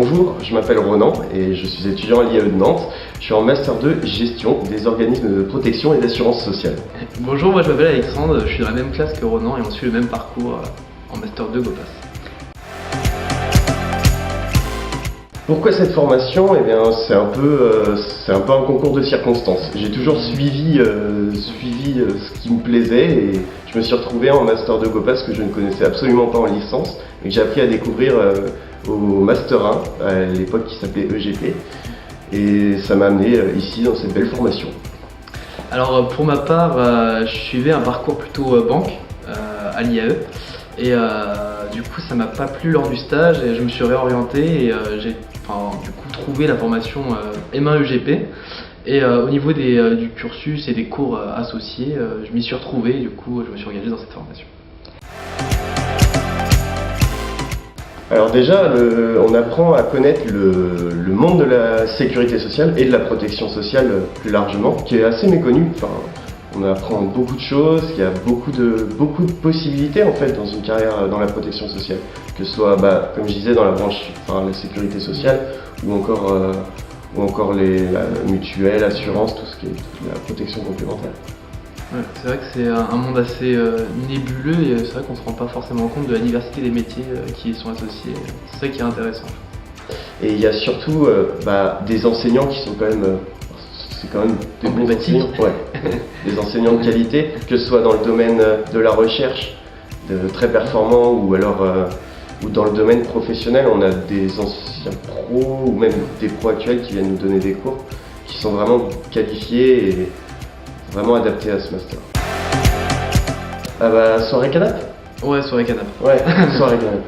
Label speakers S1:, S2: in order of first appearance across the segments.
S1: Bonjour, je m'appelle Ronan et je suis étudiant à l'IAE de Nantes. Je suis en Master 2 Gestion des organismes de protection et d'assurance sociale.
S2: Bonjour, moi je m'appelle Alexandre, je suis dans la même classe que Ronan et on suit le même parcours en Master 2 GOPAS.
S1: Pourquoi cette formation? Eh bien, c'est un peu un concours de circonstances. J'ai toujours suivi ce qui me plaisait et je me suis retrouvé en Master 2 GOPAS que je ne connaissais absolument pas en licence et que j'ai appris à découvrir au Master 1, à l'époque qui s'appelait EGP. Et ça m'a amené ici dans cette belle formation.
S2: Alors pour ma part, je suivais un parcours plutôt banque à l'IAE et du coup ça m'a pas plu lors du stage et je me suis réorienté et j'ai du coup trouvé la formation M1 EGP et au niveau du cursus et des cours associés, je m'y suis retrouvé et du coup je me suis engagé dans cette formation.
S1: Alors déjà, on apprend à connaître le monde de la sécurité sociale et de la protection sociale plus largement, qui est assez méconnu. Enfin, on apprend beaucoup de choses, il y a beaucoup de possibilités en fait dans une carrière dans la protection sociale, que ce soit, comme je disais, dans la branche, la sécurité sociale ou encore la mutuelle, assurance, tout ce qui est la protection complémentaire.
S2: Ouais, c'est vrai que c'est un monde assez nébuleux et c'est vrai qu'on ne se rend pas forcément compte de la diversité des métiers qui y sont associés. C'est ça qui est intéressant.
S1: Et il y a surtout des enseignants qui sont quand même, c'est quand même des bons enseignants, des enseignants de qualité, que ce soit dans le domaine de la recherche, très performants, ou alors ou dans le domaine professionnel, on a des anciens pros ou même des pros actuels qui viennent nous donner des cours, qui sont vraiment qualifiés et vraiment adapté à ce master. Soirée canap'?
S2: Ouais, soirée canap'.
S1: Ouais, soirée canap'.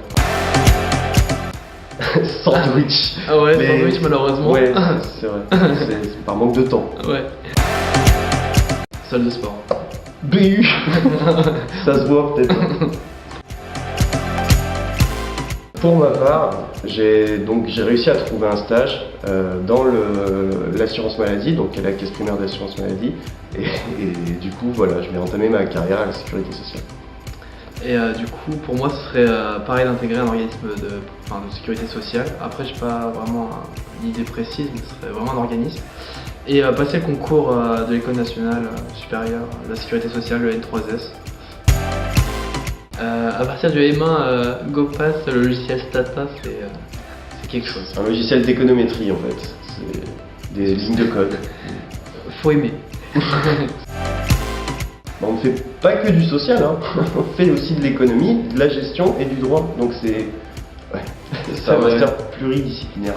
S1: Sandwich.
S2: Ah ouais, sandwich malheureusement.
S1: Ouais, c'est vrai. C'est par manque de temps.
S2: Ouais. Salle de sport.
S1: BU. Ça se voit peut-être. Pour ma part, j'ai réussi à trouver un stage dans l'assurance maladie, donc à la caisse primaire d'assurance maladie, et du coup voilà, je vais entamer ma carrière à la sécurité sociale.
S2: Et du coup, pour moi, ce serait pareil d'intégrer un organisme de sécurité sociale. Après, je n'ai pas vraiment une idée précise, mais ce serait vraiment un organisme. Et passer le concours de l'École nationale supérieure de la sécurité sociale, le N3S. À partir du M1 GOPAS, le logiciel Stata, c'est quelque chose.
S1: Un logiciel d'économétrie en fait, c'est des lignes de code.
S2: Faut aimer.
S1: On ne fait pas que du social, hein. On fait aussi de l'économie, de la gestion et du droit, donc c'est un master pluridisciplinaire.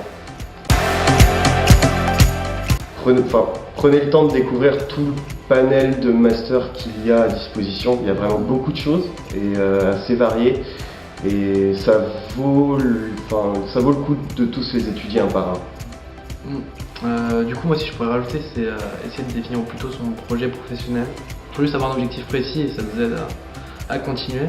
S1: Prenez le temps de découvrir tout le panel de masters qu'il y a à disposition. Il y a vraiment beaucoup de choses et assez variées. Et ça vaut le coup de tous les étudier un par un.
S2: Du coup, moi, si je pourrais rajouter, c'est essayer de définir au plus tôt son projet professionnel. Il faut juste avoir un objectif précis et ça nous aide à continuer.